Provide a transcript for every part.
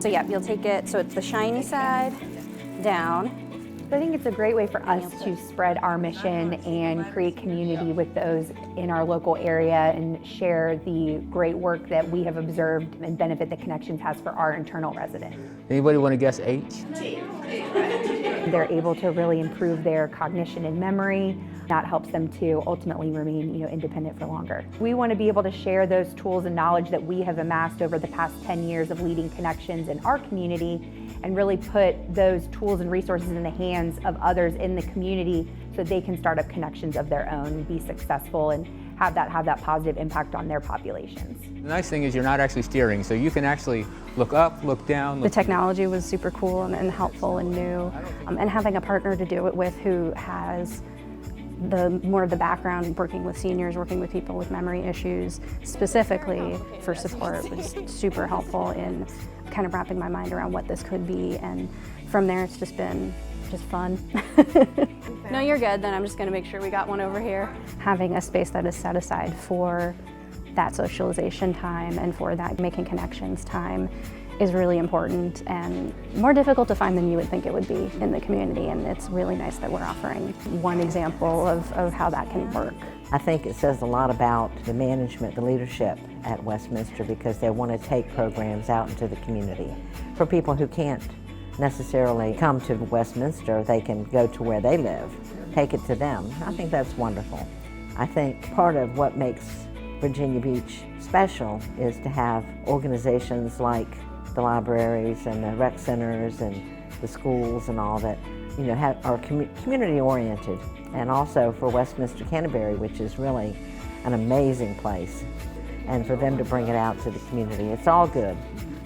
So yeah, you'll take it, so it's the shiny side down. I think it's a great way for us to spread our mission and create community with those in our local area and share the great work that we have observed and benefit that Connections has for our internal residents. Anybody want to guess H? They're able to really improve their cognition and memory. That helps them to ultimately remain, independent for longer. We want to be able to share those tools and knowledge that we have amassed over the past 10 years of leading Connections in our community and really put those tools and resources in the hands of others in the community so they can start up connections of their own and be successful and have that positive impact on their populations. The nice thing is you're not actually steering, so you can actually look up, look down. The technology was super cool and helpful and new, and having a partner to do it with who has more of the background working with seniors, working with people with memory issues, specifically for support, was super helpful in kind of wrapping my mind around what this could be, and from there it's just been fun. No, you're good, then I'm just going to make sure we got one over here. Having a space that is set aside for that socialization time and for that making connections time is really important and more difficult to find than you would think it would be in the community, and it's really nice that we're offering one example of how that can work. I think it says a lot about the management, the leadership at Westminster, because they want to take programs out into the community. For people who can't necessarily come to Westminster, they can go to where they live, take it to them. I think that's wonderful. I think part of what makes Virginia Beach special is to have organizations like the libraries and the rec centers and the schools and all that, are community oriented. And also for Westminster Canterbury, which is really an amazing place, and for them to bring it out to the community. It's all good.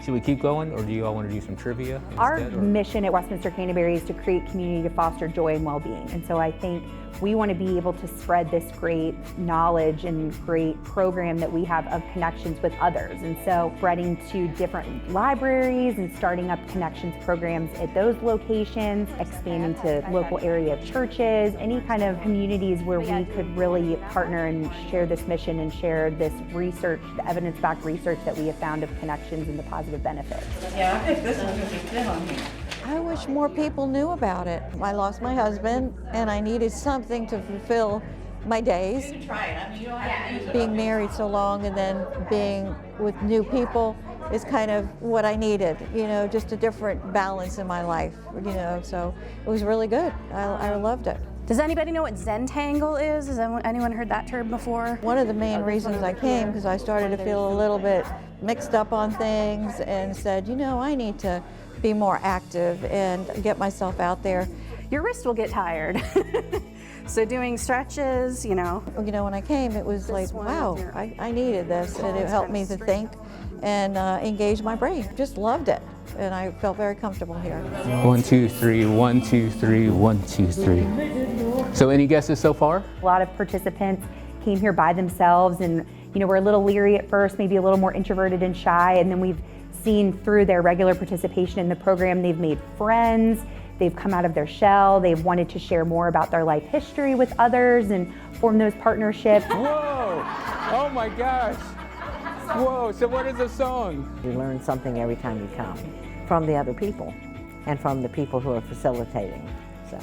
Should we keep going, or do you all want to do some trivia instead? Our mission at Westminster Canterbury is to create community to foster joy and well-being. And so I think we want to be able to spread this great knowledge and great program that we have of Connections with others. And so spreading to different libraries and starting up Connections programs at those locations, expanding to local area churches, any kind of communities where we could really partner and share this mission and share this research, the evidence-backed research that we have found of Connections and the positive benefits. Yeah, I think this one's going to be good on here. I wish more people knew about it. I lost my husband and I needed something to fulfill my days. Being married so long and then being with new people is kind of what I needed, just a different balance in my life, so it was really good. I loved it. Does anybody know what Zentangle is? Has anyone heard that term before? One of the main reasons I came, because I started to feel a little bit mixed up on things and said, I need to be more active and get myself out there. Your wrist will get tired. So doing stretches, When I came, it was like, wow, I needed this, and it helped me to think and engage my brain. Just loved it, and I felt very comfortable here. 1, 2, 3, 1, 2, 3, 1, 2, 3. So any guesses so far? A lot of participants came here by themselves and, were a little leery at first, maybe a little more introverted and shy, and then we've seen through their regular participation in the program, they've made friends, they've come out of their shell, they've wanted to share more about their life history with others and form those partnerships. Whoa! Oh my gosh! Whoa, so what is the song? You learn something every time you come from the other people and from the people who are facilitating. So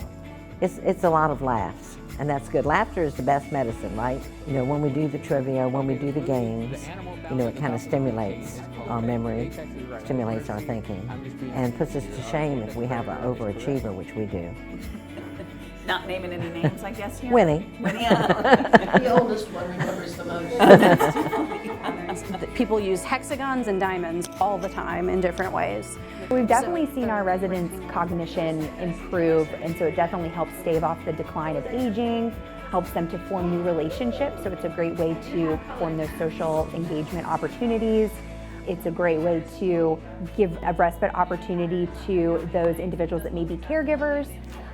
it's a lot of laughs, and that's good. Laughter is the best medicine, right? When we do the trivia, when we do the games, it kind of stimulates our memory, stimulates our thinking, and puts us to shame if we have an overachiever, which we do. Not naming any names, I guess, here. Winnie. The oldest one remembers the most. People use hexagons and diamonds all the time in different ways. We've definitely seen our residents' cognition improve, and so it definitely helps stave off the decline of aging, helps them to form new relationships, so it's a great way to form those social engagement opportunities. It's a great way to give a respite opportunity to those individuals that may be caregivers,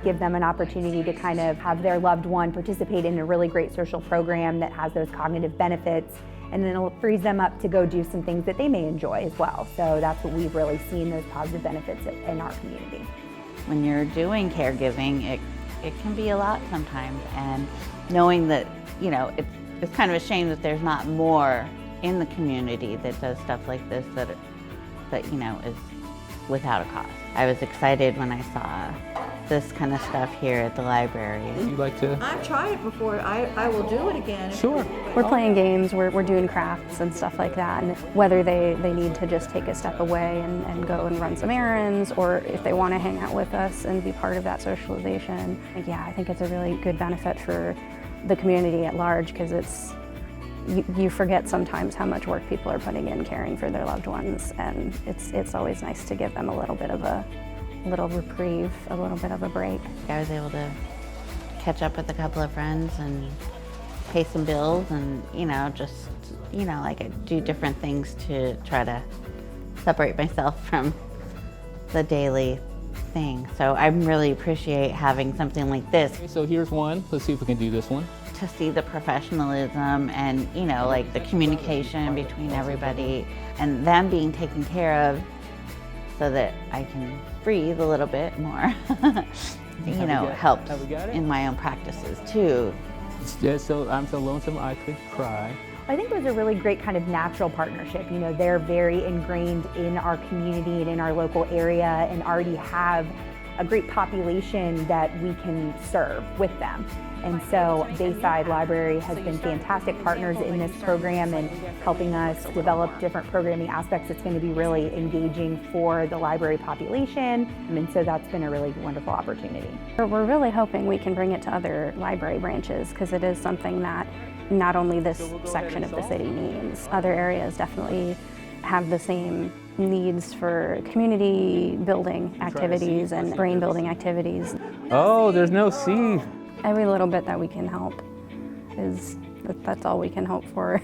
give them an opportunity to kind of have their loved one participate in a really great social program that has those cognitive benefits, and then it frees them up to go do some things that they may enjoy as well. So that's what we've really seen, those positive benefits in our community. When you're doing caregiving, it can be a lot sometimes, and knowing that, it's kind of a shame that there's not more in the community that does stuff like this, that is without a cost. I was excited when I saw this kind of stuff here at the library. You like to? I've tried it before. I will do it again. Sure. We're playing games, we're doing crafts and stuff like that, and whether they need to just take a step away and go and run some errands, or if they want to hang out with us and be part of that socialization, I think it's a really good benefit for the community at large, because you forget sometimes how much work people are putting in caring for their loved ones, and it's always nice to give them a little bit of a little reprieve, a little bit of a break. I was able to catch up with a couple of friends and pay some bills, and just like I do different things to try to separate myself from the daily thing. So I really appreciate having something like this. Okay, so here's one. Let's see if we can do this one. To see the professionalism and like the communication between everybody and them being taken care of, so that I can breathe a little bit more. Helps Have we got it? in my own practices too. Yeah, so I'm so lonesome I could cry. I think it was a really great kind of natural partnership. They're very ingrained in our community and in our local area, and already have a great population that we can serve with them. And so Bayside Library has been fantastic partners in this program and helping us develop different programming aspects. It's going to be really engaging for the library population, and so that's been a really wonderful opportunity. We're really hoping we can bring it to other library branches, because it is something that not only this section of the city needs. Other areas definitely have the same needs for community building activities and brain building activities. Oh, there's no C. Every little bit that we can help that's all we can hope for.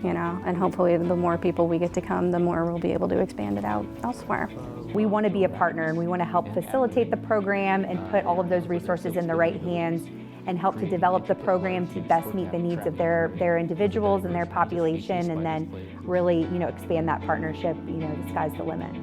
And hopefully the more people we get to come, the more we'll be able to expand it out elsewhere. We want to be a partner, and we want to help facilitate the program and put all of those resources in the right hands and help to develop the program to best meet the needs of their individuals and their population, and then really expand that partnership. The sky's the limit.